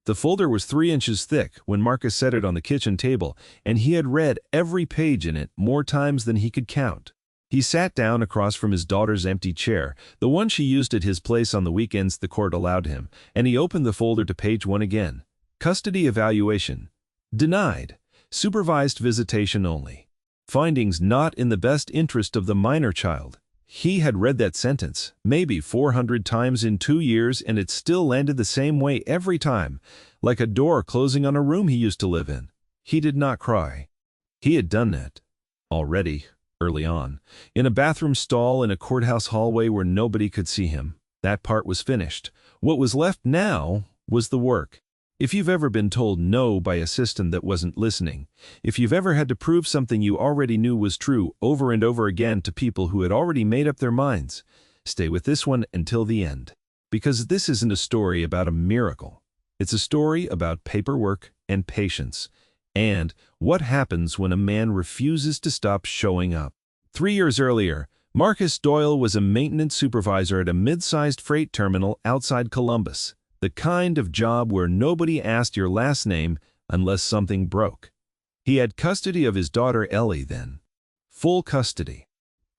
The folder was 3 inches thick when Marcus set it on the kitchen table, and he had read every page in it more times than he could count. He sat down across from his daughter's empty chair, the one she used at his place on the weekends the court allowed him, and he opened the folder to page 1 again. Custody evaluation. Denied. Supervised visitation only. Findings not in the best interest of the minor child. He had read that sentence maybe 400 times in 2 years, and it still landed the same way every time, like a door closing on a room he used to live in. He did not cry. He had done that already, early on, in a bathroom stall in a courthouse hallway where nobody could see him. That part was finished. What was left now was the work. If you've ever been told no by a system that wasn't listening, if you've ever had to prove something you already knew was true over and over again to people who had already made up their minds, stay with this one until the end. Because this isn't a story about a miracle. It's a story about paperwork and patience, and what happens when a man refuses to stop showing up. 3 years earlier, Marcus Doyle was a maintenance supervisor at a mid-sized freight terminal outside Columbus. The kind of job where nobody asked your last name unless something broke. He had custody of his daughter Ellie then. Full custody.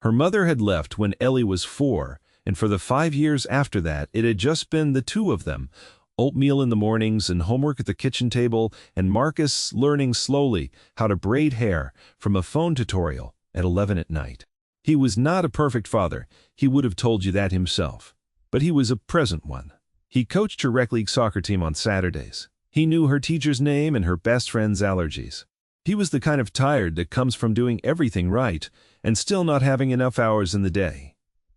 Her mother had left when Ellie was 4, and for the 5 years after that, it had just been the two of them. Oatmeal in the mornings and homework at the kitchen table, and Marcus learning slowly how to braid hair from a phone tutorial at 11 at night. He was not a perfect father. He would have told you that himself. But he was a present one. He coached her rec league soccer team on Saturdays. He knew her teacher's name and her best friend's allergies. He was the kind of tired that comes from doing everything right and still not having enough hours in the day.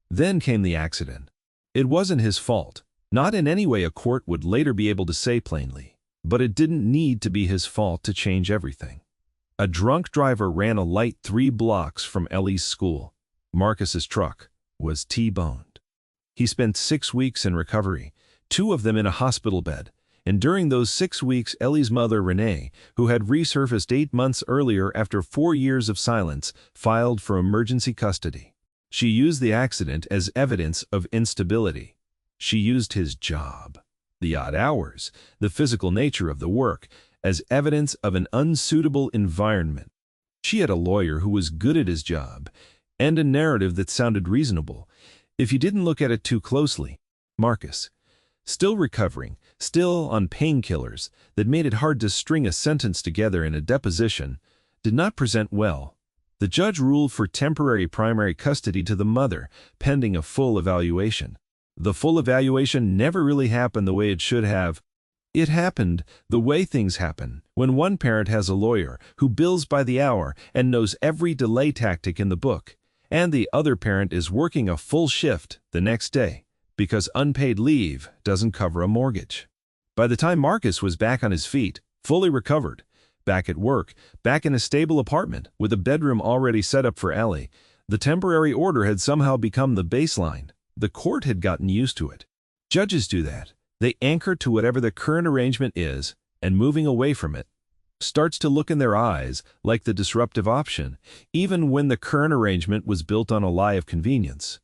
Then came the accident. It wasn't his fault, not in any way a court would later be able to say plainly, but it didn't need to be his fault to change everything. A drunk driver ran a light 3 blocks from Ellie's school. Marcus's truck was T-boned. He spent 6 weeks in recovery, 2 of them in a hospital bed, and during those 6 weeks Ellie's mother, Renee, who had resurfaced 8 months earlier after 4 years of silence, filed for emergency custody. She used the accident as evidence of instability. She used his job, the odd hours, the physical nature of the work, as evidence of an unsuitable environment. She had a lawyer who was good at his job, and a narrative that sounded reasonable, if you didn't look at it too closely. Marcus, still recovering, still on painkillers that made it hard to string a sentence together in a deposition, did not present well. The judge ruled for temporary primary custody to the mother, pending a full evaluation. The full evaluation never really happened the way it should have. It happened the way things happen when one parent has a lawyer who bills by the hour and knows every delay tactic in the book, and the other parent is working a full shift the next day, because unpaid leave doesn't cover a mortgage. By the time Marcus was back on his feet, fully recovered, back at work, back in a stable apartment with a bedroom already set up for Ellie, the temporary order had somehow become the baseline. The court had gotten used to it. Judges do that. They anchor to whatever the current arrangement is, and moving away from it starts to look in their eyes like the disruptive option, even when the current arrangement was built on a lie of convenience.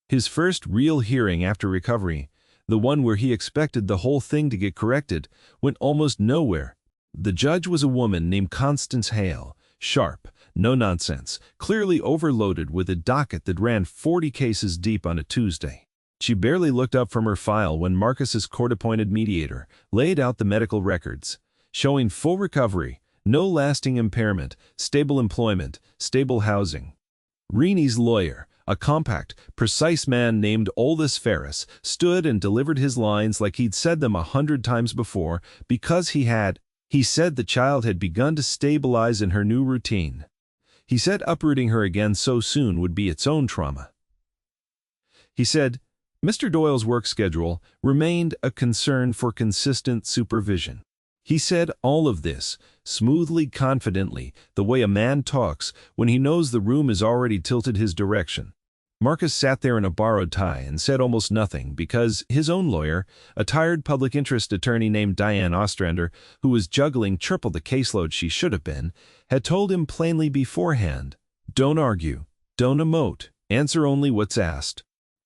His first real hearing after recovery, the one where he expected the whole thing to get corrected, went almost nowhere. The judge was a woman named Constance Hale, sharp, no nonsense, clearly overloaded with a docket that ran 40 cases deep on a Tuesday. She barely looked up from her file when Marcus's court-appointed mediator laid out the medical records, showing full recovery, no lasting impairment, stable employment, stable housing. Reenie's lawyer, a compact, precise man named Aldous Ferris, stood and delivered his lines like he'd said them 100 times before, because he said the child had begun to stabilize in her new routine. He said uprooting her again so soon would be its own trauma. He said Mr. Doyle's work schedule remained a concern for consistent supervision. He said all of this, smoothly, confidently, the way a man talks when he knows the room is already tilted his direction. Marcus sat there in a borrowed tie and said almost nothing because his own lawyer, a tired public interest attorney named Diane Ostrander, who was juggling triple the caseload she should have been, had told him plainly beforehand, "Don't argue, don't emote, answer only what's asked."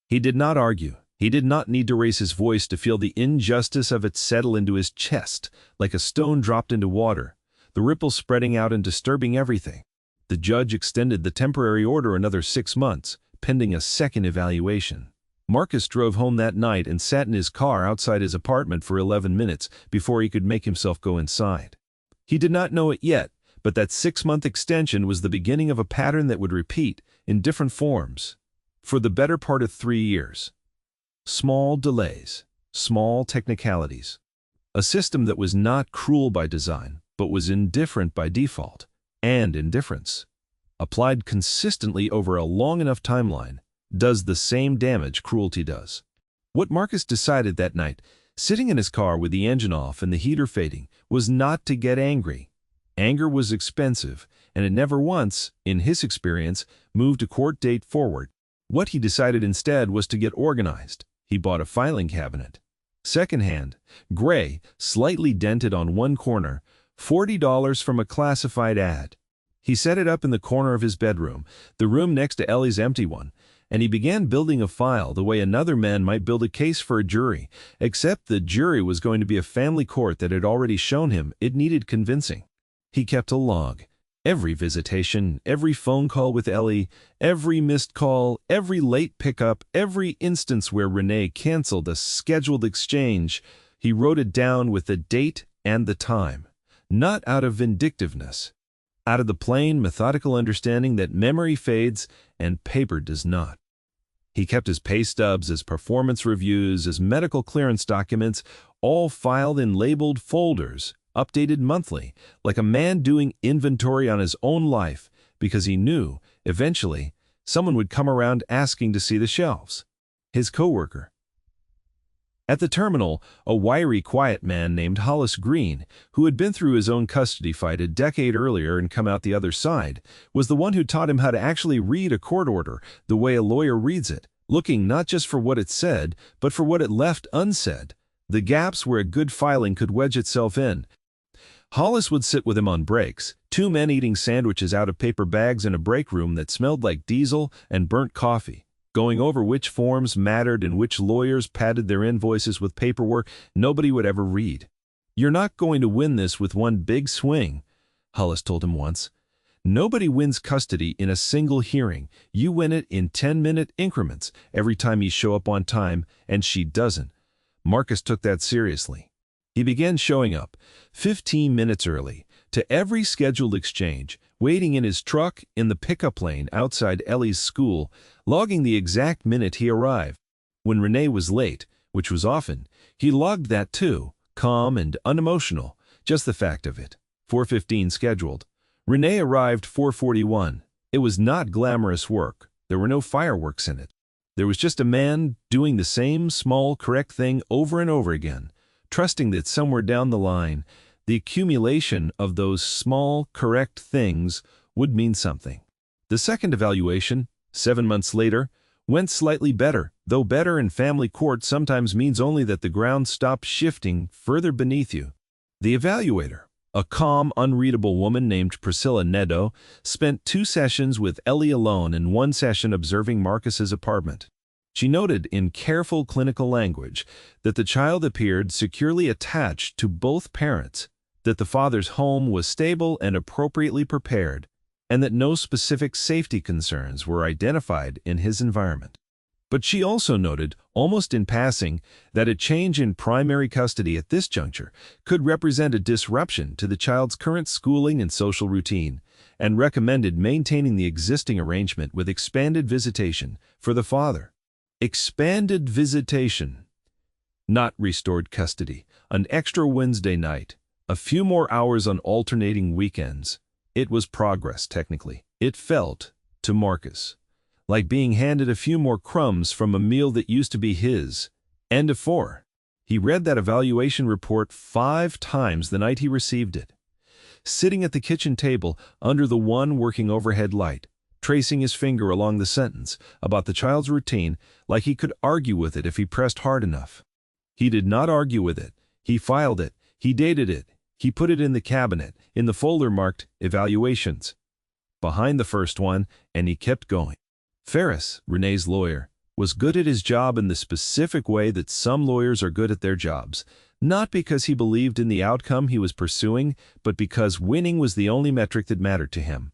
He did not argue, He did not need to raise his voice to feel the injustice of it settle into his chest, like a stone dropped into water, the ripples spreading out and disturbing everything. The judge extended the temporary order another 6 months, pending a second evaluation. Marcus drove home that night and sat in his car outside his apartment for 11 minutes before he could make himself go inside. He did not know it yet, but that 6-month extension was the beginning of a pattern that would repeat, in different forms, for the better part of 3 years. Small delays, small technicalities. A system that was not cruel by design, but was indifferent by default, and indifference, applied consistently over a long enough timeline, does the same damage cruelty does. What Marcus decided that night, sitting in his car with the engine off and the heater fading, was not to get angry. Anger was expensive, and it never once, in his experience, moved a court date forward. What he decided instead was to get organized. He bought a filing cabinet. Secondhand, gray, slightly dented on one corner, $40 from a classified ad. He set it up in the corner of his bedroom, the room next to Ellie's empty one, and he began building a file the way another man might build a case for a jury, except the jury was going to be a family court that had already shown him it needed convincing. He kept a log. Every visitation, every phone call with Ellie, every missed call, every late pickup, every instance where Renee canceled a scheduled exchange, he wrote it down with the date and the time, not out of vindictiveness, out of the plain, methodical understanding that memory fades and paper does not. He kept his pay stubs, his performance reviews, his medical clearance documents, all filed in labeled folders, updated monthly, like a man doing inventory on his own life, because he knew, eventually, someone would come around asking to see the shelves. His coworker. At the terminal, a wiry, quiet man named Hollis Green, who had been through his own custody fight a decade earlier and come out the other side, was the one who taught him how to actually read a court order the way a lawyer reads it, looking not just for what it said, but for what it left unsaid, the gaps where a good filing could wedge itself in. Hollis would sit with him on breaks, 2 men eating sandwiches out of paper bags in a break room that smelled like diesel and burnt coffee, going over which forms mattered and which lawyers padded their invoices with paperwork nobody would ever read. "You're not going to win this with one big swing," Hollis told him once. "Nobody wins custody in a single hearing. You win it in 10-minute increments every time you show up on time, and she doesn't." Marcus took that seriously. He began showing up, 15 minutes early, to every scheduled exchange, waiting in his truck in the pickup lane outside Ellie's school, logging the exact minute he arrived. When Renee was late, which was often, he logged that too, calm and unemotional, just the fact of it. 4:15 scheduled. Renee arrived 4:41. It was not glamorous work. There were no fireworks in it. There was just a man doing the same small, correct thing over and over again, trusting that somewhere down the line, the accumulation of those small, correct things would mean something. The second evaluation, 7 months later, went slightly better, though better in family court sometimes means only that the ground stops shifting further beneath you. The evaluator, a calm, unreadable woman named Priscilla Nedo, spent 2 sessions with Ellie alone and 1 session observing Marcus's apartment. She noted in careful clinical language that the child appeared securely attached to both parents, that the father's home was stable and appropriately prepared, and that no specific safety concerns were identified in his environment. But she also noted, almost in passing, that a change in primary custody at this juncture could represent a disruption to the child's current schooling and social routine, and recommended maintaining the existing arrangement with expanded visitation for the father. Expanded visitation. Not restored custody. An extra Wednesday night. A few more hours on alternating weekends. It was progress, technically. It felt, to Marcus, like being handed a few more crumbs from a meal that used to be his. End of 4. He read that evaluation report 5 times the night he received it. Sitting at the kitchen table under the one working overhead light, tracing his finger along the sentence about the child's routine like he could argue with it if he pressed hard enough. He did not argue with it. He filed it. He dated it. He put it in the cabinet, in the folder marked Evaluations, behind the first one, and he kept going. Ferris, Renee's lawyer, was good at his job in the specific way that some lawyers are good at their jobs, not because he believed in the outcome he was pursuing, but because winning was the only metric that mattered to him.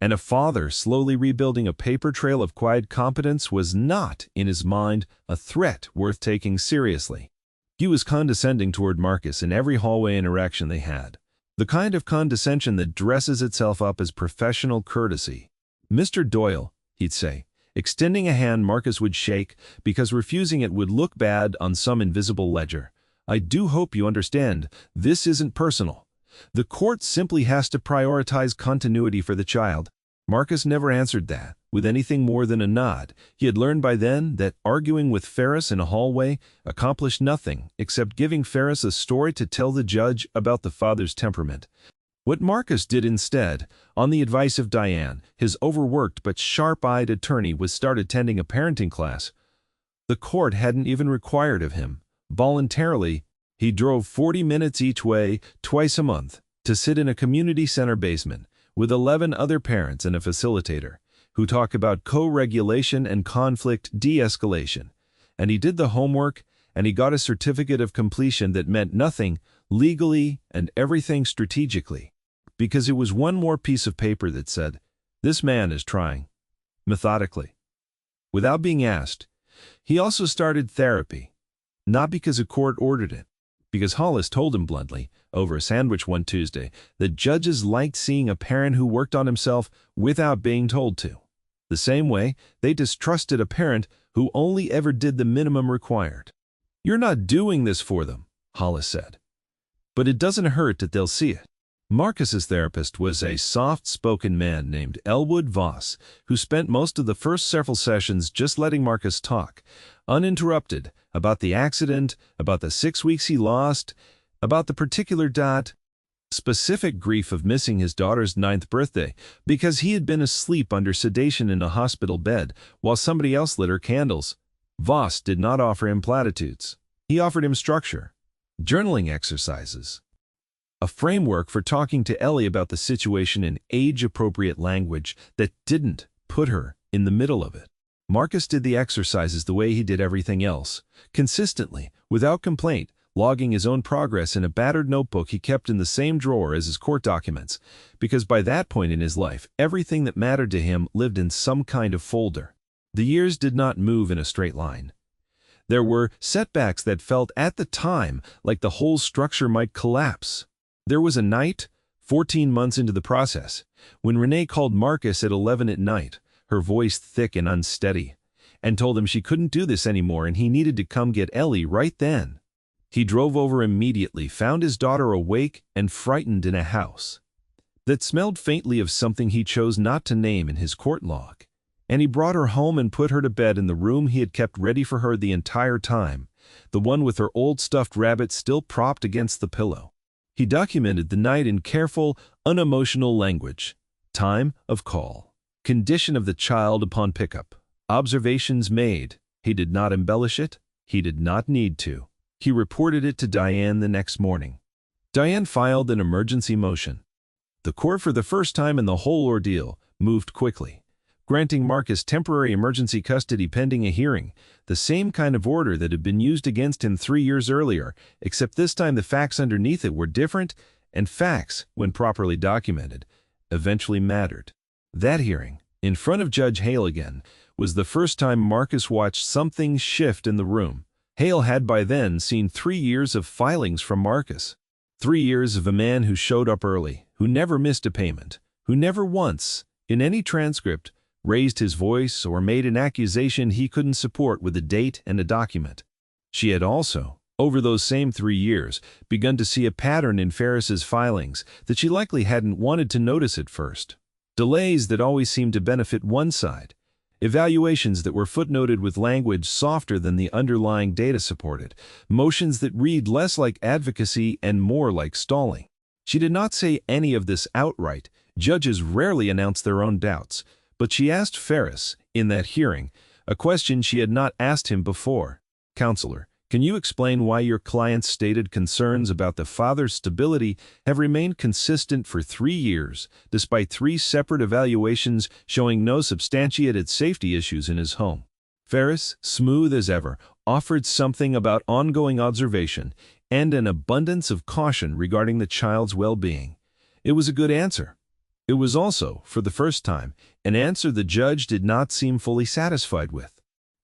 And a father slowly rebuilding a paper trail of quiet competence was not, in his mind, a threat worth taking seriously. He was condescending toward Marcus in every hallway interaction they had, the kind of condescension that dresses itself up as professional courtesy. "Mr. Doyle," he'd say, extending a hand Marcus would shake because refusing it would look bad on some invisible ledger. "I do hope you understand, this isn't personal. The court simply has to prioritize continuity for the child." Marcus never answered that, with anything more than a nod. He had learned by then that arguing with Ferris in a hallway accomplished nothing except giving Ferris a story to tell the judge about the father's temperament. What Marcus did instead, on the advice of Diane, his overworked but sharp-eyed attorney, was start attending a parenting class. The court hadn't even required of him. Voluntarily, he drove 40 minutes each way, twice a month, to sit in a community center basement with 11 other parents and a facilitator who talk about co-regulation and conflict de-escalation. And he did the homework, and he got a certificate of completion that meant nothing legally and everything strategically, because it was one more piece of paper that said, "This man is trying." Methodically. Without being asked, he also started therapy, not because a court ordered it, because Hollis told him bluntly, over a sandwich one Tuesday, that judges liked seeing a parent who worked on himself without being told to. The same way they distrusted a parent who only ever did the minimum required. "You're not doing this for them," Hollis said. "But it doesn't hurt that they'll see it." Marcus's therapist was a soft-spoken man named Elwood Voss, who spent most of the first several sessions just letting Marcus talk, uninterrupted, about the accident, about the 6 weeks he lost, about the particular specific grief of missing his daughter's 9th birthday because he had been asleep under sedation in a hospital bed while somebody else lit her candles. Voss did not offer him platitudes. He offered him structure, journaling exercises, a framework for talking to Ellie about the situation in age-appropriate language that didn't put her in the middle of it. Marcus did the exercises the way he did everything else, consistently, without complaint, logging his own progress in a battered notebook he kept in the same drawer as his court documents, because by that point in his life, everything that mattered to him lived in some kind of folder. The years did not move in a straight line. There were setbacks that felt at the time like the whole structure might collapse. There was a night, 14 months into the process, when Renee called Marcus at 11 at night, her voice thick and unsteady, and told him she couldn't do this anymore and he needed to come get Ellie right then. He drove over immediately, found his daughter awake and frightened in a house that smelled faintly of something he chose not to name in his court log, and he brought her home and put her to bed in the room he had kept ready for her the entire time, the one with her old stuffed rabbit still propped against the pillow. He documented the night in careful, unemotional language. Time of call. Condition of the child upon pickup. Observations made. He did not embellish it. He did not need to. He reported it to Diane the next morning. Diane filed an emergency motion. The court, for the first time in the whole ordeal, moved quickly, granting Marcus temporary emergency custody pending a hearing, the same kind of order that had been used against him 3 years earlier, except this time the facts underneath it were different, and facts, when properly documented, eventually mattered. That hearing, in front of Judge Hale again, was the first time Marcus watched something shift in the room. Hale had by then seen 3 years of filings from Marcus. 3 years of a man who showed up early, who never missed a payment, who never once, in any transcript, raised his voice or made an accusation he couldn't support with a date and a document. She had also, over those same 3 years, begun to see a pattern in Ferris's filings that she likely hadn't wanted to notice at first. Delays that always seemed to benefit one side. Evaluations that were footnoted with language softer than the underlying data supported. Motions that read less like advocacy and more like stalling. She did not say any of this outright. Judges rarely announce their own doubts. But she asked Ferris, in that hearing, a question she had not asked him before. "Counselor, can you explain why your client's stated concerns about the father's stability have remained consistent for 3 years, despite 3 separate evaluations showing no substantiated safety issues in his home?" Ferris, smooth as ever, offered something about ongoing observation and an abundance of caution regarding the child's well-being. It was a good answer. It was also, for the first time, an answer the judge did not seem fully satisfied with.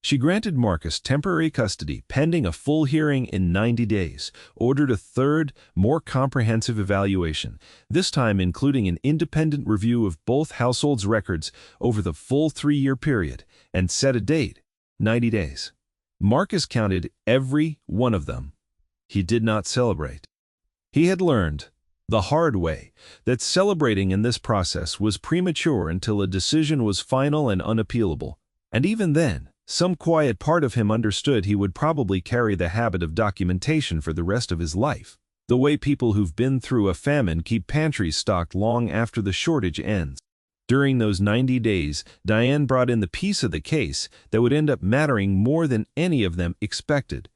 She granted Marcus temporary custody pending a full hearing in 90 days, ordered a third, more comprehensive evaluation, this time including an independent review of both households' records over the full 3-year period, and set a date, 90 days. Marcus counted every one of them. He did not celebrate. He had learned, the hard way, that celebrating in this process was premature until a decision was final and unappealable, and even then, some quiet part of him understood he would probably carry the habit of documentation for the rest of his life, the way people who've been through a famine keep pantries stocked long after the shortage ends. During those 90 days, Diane brought in the piece of the case that would end up mattering more than any of them expected.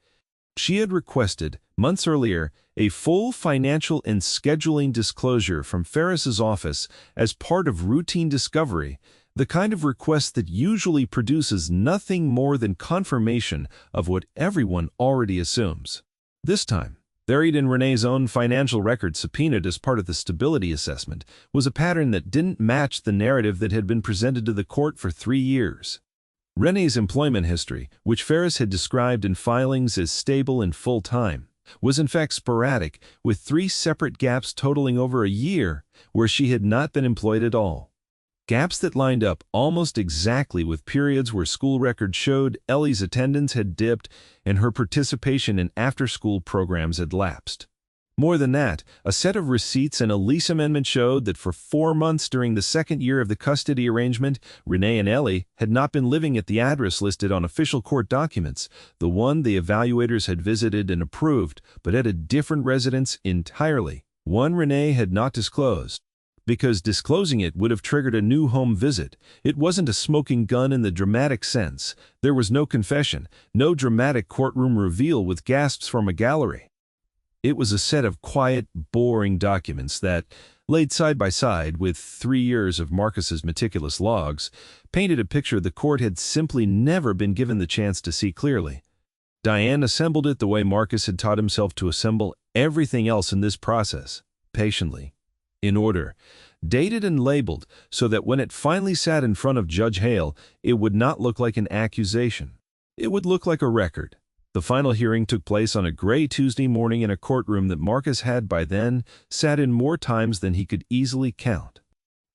She had requested, months earlier, a full financial and scheduling disclosure from Ferris's office as part of routine discovery, the kind of request that usually produces nothing more than confirmation of what everyone already assumes. This time, buried in Renee's own financial record subpoenaed as part of the stability assessment, was a pattern that didn't match the narrative that had been presented to the court for 3 years. Renee's employment history, which Ferris had described in filings as stable and full-time, was in fact sporadic, with 3 separate gaps totaling over a year where she had not been employed at all. Gaps that lined up almost exactly with periods where school records showed Ellie's attendance had dipped and her participation in after-school programs had lapsed. More than that, a set of receipts and a lease amendment showed that for 4 months during the second year of the custody arrangement, Renee and Ellie had not been living at the address listed on official court documents, the one the evaluators had visited and approved, but at a different residence entirely, one Renee had not disclosed. Because disclosing it would have triggered a new home visit. It wasn't a smoking gun in the dramatic sense. There was no confession, no dramatic courtroom reveal with gasps from a gallery. It was a set of quiet, boring documents that, laid side by side with 3 years of Marcus's meticulous logs, painted a picture the court had simply never been given the chance to see clearly. Diane assembled it the way Marcus had taught himself to assemble everything else in this process, patiently, in order, dated and labeled so that when it finally sat in front of Judge Hale, it would not look like an accusation. It would look like a record. The final hearing took place on a gray Tuesday morning in a courtroom that Marcus had by then sat in more times than he could easily count.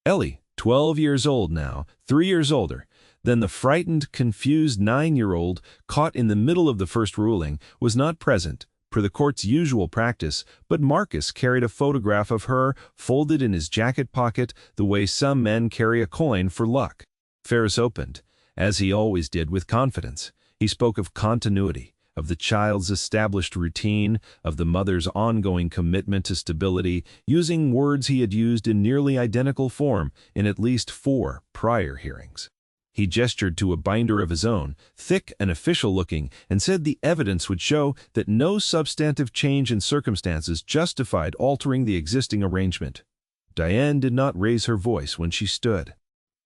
Ellie, 12 years old now, 3 years older than the frightened, confused 9-year-old caught in the middle of the first ruling, was not present, per the court's usual practice, but Marcus carried a photograph of her folded in his jacket pocket the way some men carry a coin for luck. Ferris opened, as he always did, with confidence. He spoke of continuity, of the child's established routine, of the mother's ongoing commitment to stability, using words he had used in nearly identical form in at least 4 prior hearings. He gestured to a binder of his own, thick and official-looking, and said the evidence would show that no substantive change in circumstances justified altering the existing arrangement. Diane did not raise her voice when she stood.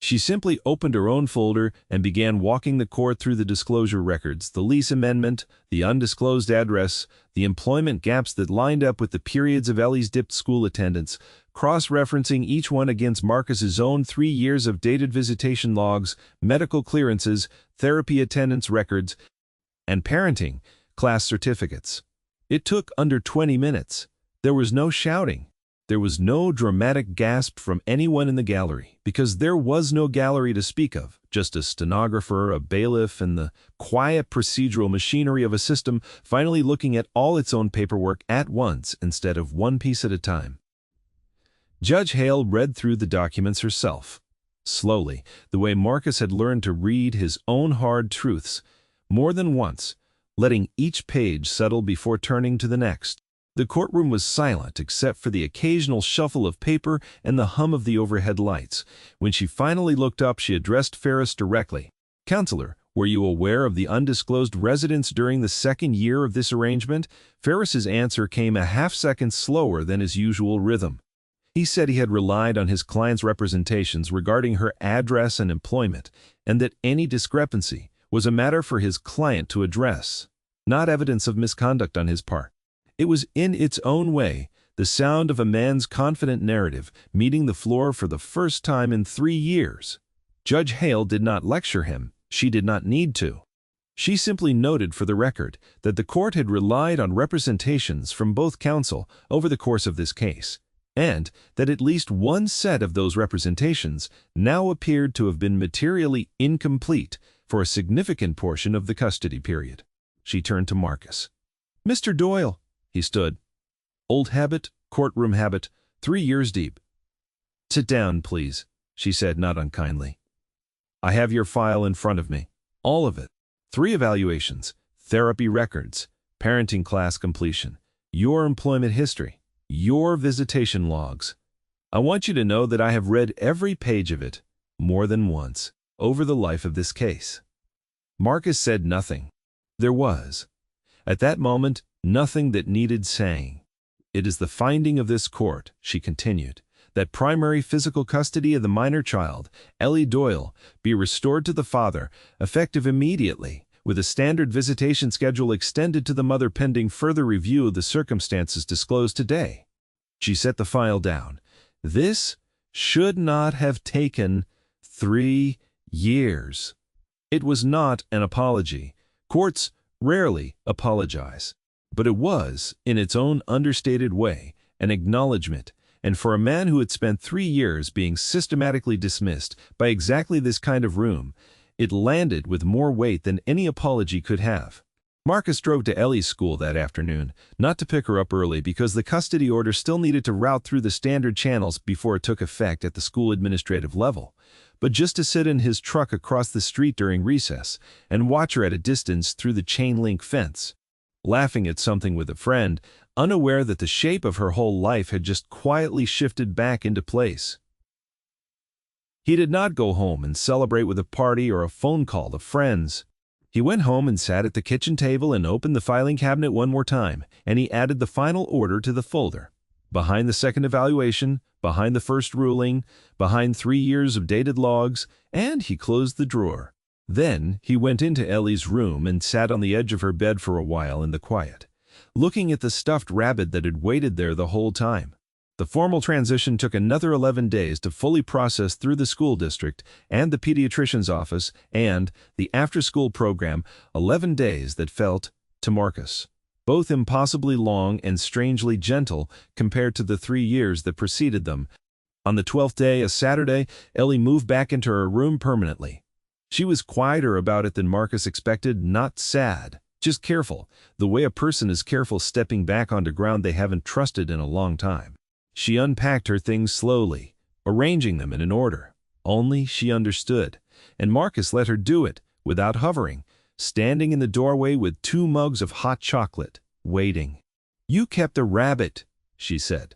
She simply opened her own folder and began walking the court through the disclosure records, the lease amendment, the undisclosed address, the employment gaps that lined up with the periods of Ellie's dipped school attendance, cross-referencing each one against Marcus's own 3 years of dated visitation logs, medical clearances, therapy attendance records, and parenting class certificates. It took under 20 minutes. There was no shouting. There was no dramatic gasp from anyone in the gallery, because there was no gallery to speak of, just a stenographer, a bailiff, and the quiet procedural machinery of a system finally looking at all its own paperwork at once instead of one piece at a time. Judge Hale read through the documents herself, slowly, the way Marcus had learned to read his own hard truths, more than once, letting each page settle before turning to the next. The courtroom was silent except for the occasional shuffle of paper and the hum of the overhead lights. When she finally looked up, she addressed Ferris directly. "Counselor, were you aware of the undisclosed residence during the second year of this arrangement?" Ferris's answer came a half-second slower than his usual rhythm. He said he had relied on his client's representations regarding her address and employment, and that any discrepancy, was a matter for his client to address, not evidence of misconduct on his part. It was, in its own way, the sound of a man's confident narrative meeting the floor for the first time in 3 years. Judge Hale did not lecture him. She did not need to. She simply noted for the record that the court had relied on representations from both counsel over the course of this case, and that at least one set of those representations now appeared to have been materially incomplete for a significant portion of the custody period. She turned to Marcus. "Mr. Doyle," he stood. "Old habit, courtroom habit, 3 years deep." "Sit down, please," she said, not unkindly. "I have your file in front of me. All of it. 3 evaluations, therapy records, parenting class completion, your employment history, your visitation logs. I want you to know that I have read every page of it, more than once, over the life of this case." Marcus said nothing. There was, at that moment, nothing that needed saying. "It is the finding of this court," she continued, "that primary physical custody of the minor child, Ellie Doyle, be restored to the father, effective immediately, with a standard visitation schedule extended to the mother pending further review of the circumstances disclosed today." She set the file down. "This should not have taken 3 years." It was not an apology. Courts rarely apologize. But it was, in its own understated way, an acknowledgement, and for a man who had spent 3 years being systematically dismissed by exactly this kind of room, it landed with more weight than any apology could have. Marcus drove to Ellie's school that afternoon, not to pick her up early because the custody order still needed to route through the standard channels before it took effect at the school administrative level, but just to sit in his truck across the street during recess and watch her at a distance through the chain-link fence, laughing at something with a friend, unaware that the shape of her whole life had just quietly shifted back into place. He did not go home and celebrate with a party or a phone call to friends. He went home and sat at the kitchen table and opened the filing cabinet one more time, and he added the final order to the folder. Behind the second evaluation, behind the first ruling, behind 3 years of dated logs, and he closed the drawer. Then he went into Ellie's room and sat on the edge of her bed for a while in the quiet, looking at the stuffed rabbit that had waited there the whole time. The formal transition took another 11 days to fully process through the school district and the pediatrician's office and the after-school program, 11 days that felt, to Marcus, both impossibly long and strangely gentle compared to the 3 years that preceded them. On the 12th day, a Saturday, Ellie moved back into her room permanently. She was quieter about it than Marcus expected, not sad, just careful, the way a person is careful stepping back onto ground they haven't trusted in a long time. She unpacked her things slowly, arranging them in an order. Only she understood, and Marcus let her do it, without hovering, standing in the doorway with 2 mugs of hot chocolate, waiting. "You kept a rabbit," she said,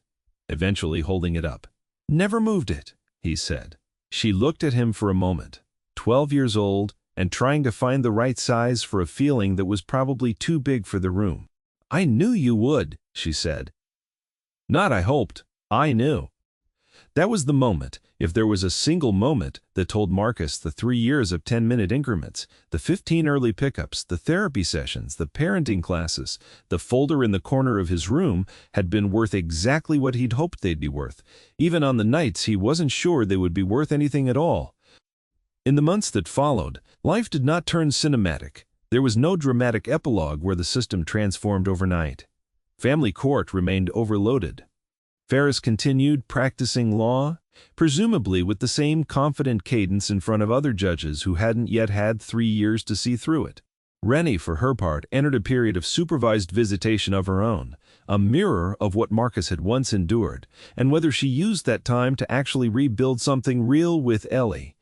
eventually holding it up. "Never moved it," he said. She looked at him for a moment, 12 years old, and trying to find the right size for a feeling that was probably too big for the room. "I knew you would," she said. "Not I hoped. I knew." That was the moment, if there was a single moment, that told Marcus the 3 years of 10-minute increments, the 15 early pickups, the therapy sessions, the parenting classes, the folder in the corner of his room had been worth exactly what he'd hoped they'd be worth, even on the nights he wasn't sure they would be worth anything at all. In the months that followed, life did not turn cinematic. There was no dramatic epilogue where the system transformed overnight. Family court remained overloaded. Ferris continued practicing law, presumably with the same confident cadence in front of other judges who hadn't yet had 3 years to see through it. Rennie, for her part, entered a period of supervised visitation of her own, a mirror of what Marcus had once endured, and whether she used that time to actually rebuild something real with Ellie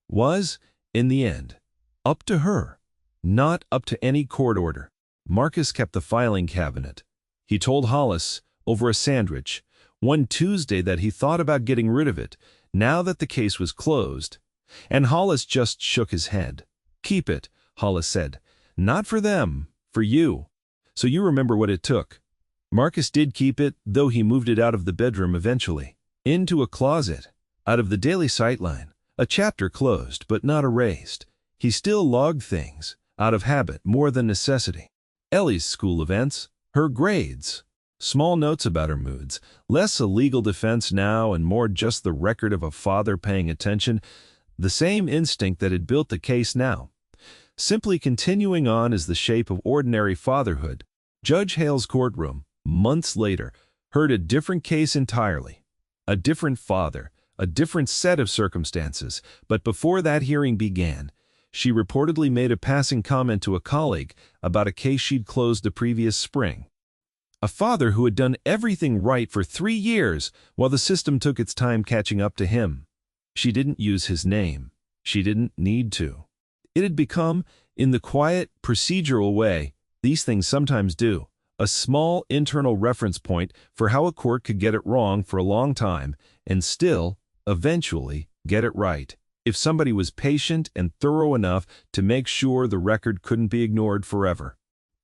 was, in the end, up to her, not up to any court order. Marcus kept the filing cabinet. He told Hollis, over a sandwich, one Tuesday that he thought about getting rid of it, now that the case was closed, and Hollis just shook his head. "Keep it," Hollis said. "Not for them, for you. So you remember what it took." Marcus did keep it, though he moved it out of the bedroom eventually, into a closet, out of the daily sightline, a chapter closed but not erased. He still logged things, out of habit more than necessity. Ellie's school events, her grades, small notes about her moods, less a legal defense now and more just the record of a father paying attention, the same instinct that had built the case now. Simply continuing on as the shape of ordinary fatherhood. Judge Hale's courtroom, months later, heard a different case entirely. A different father, a different set of circumstances, but before that hearing began, she reportedly made a passing comment to a colleague about a case she'd closed the previous spring. A father who had done everything right for 3 years while the system took its time catching up to him. She didn't use his name. She didn't need to. It had become, in the quiet, procedural way these things sometimes do, a small internal reference point for how a court could get it wrong for a long time and still, eventually, get it right, if somebody was patient and thorough enough to make sure the record couldn't be ignored forever.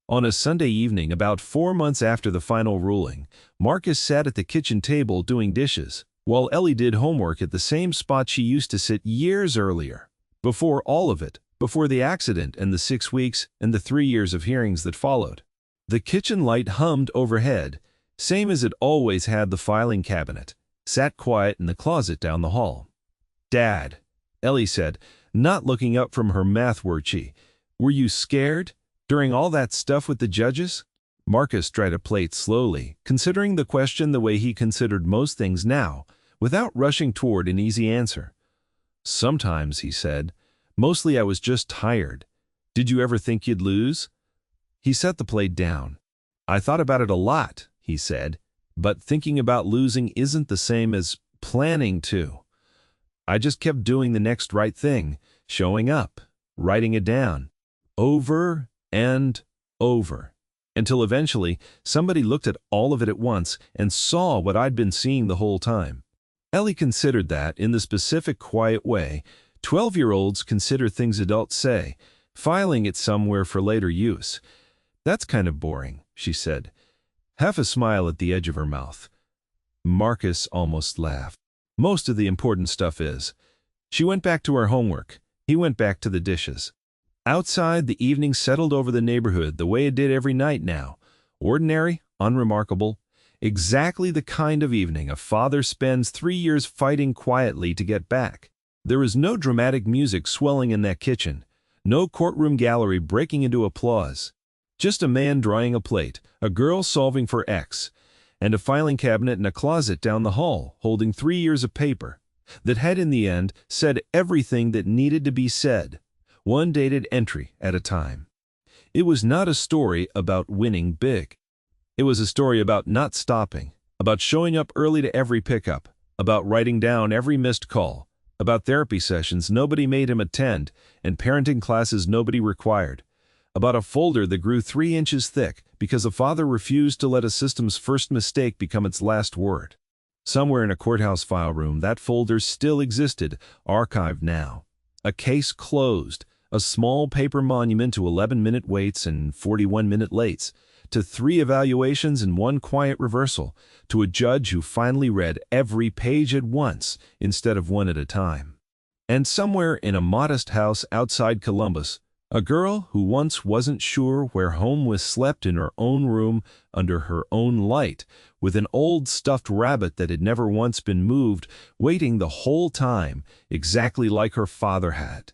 On a Sunday evening about 4 months after the final ruling, Marcus sat at the kitchen table doing dishes, while Ellie did homework at the same spot she used to sit years earlier. Before all of it, before the accident and the 6 weeks and the 3 years of hearings that followed. The kitchen light hummed overhead, same as it always had. The filing cabinet sat quiet in the closet down the hall. "Dad," Ellie said, not looking up from her math worksheet, "were you scared during all that stuff with the judges?" Marcus dried a plate slowly, considering the question the way he considered most things now, without rushing toward an easy answer. "Sometimes," he said. "Mostly I was just tired. Did you ever think you'd lose?" He set the plate down. "I thought about it a lot," he said, "but thinking about losing isn't the same as planning to. I just kept doing the next right thing, showing up, writing it down, over and over, until eventually somebody looked at all of it at once and saw what I'd been seeing the whole time." Ellie considered that, in the specific, quiet way 12-year-olds consider things adults say, filing it somewhere for later use. "That's kind of boring," she said, half a smile at the edge of her mouth. Marcus almost laughed. "Most of the important stuff is." She went back to her homework. He went back to the dishes. Outside, the evening settled over the neighborhood the way it did every night now. Ordinary, unremarkable, exactly the kind of evening a father spends 3 years fighting quietly to get back. There was no dramatic music swelling in that kitchen, no courtroom gallery breaking into applause. Just a man drying a plate, a girl solving for X, and a filing cabinet in a closet down the hall holding 3 years of paper that had in the end said everything that needed to be said, one dated entry at a time. It was not a story about winning big. It was a story about not stopping, about showing up early to every pickup, about writing down every missed call, about therapy sessions nobody made him attend and parenting classes nobody required, about a folder that grew 3 inches thick because a father refused to let a system's first mistake become its last word. Somewhere in a courthouse file room, that folder still existed, archived now. A case closed, a small paper monument to 11-minute waits and 41-minute lates, to 3 evaluations and 1 quiet reversal, to a judge who finally read every page at once instead of one at a time. And somewhere in a modest house outside Columbus, a girl who once wasn't sure where home was slept in her own room under her own light, with an old stuffed rabbit that had never once been moved, waiting the whole time, exactly like her father had.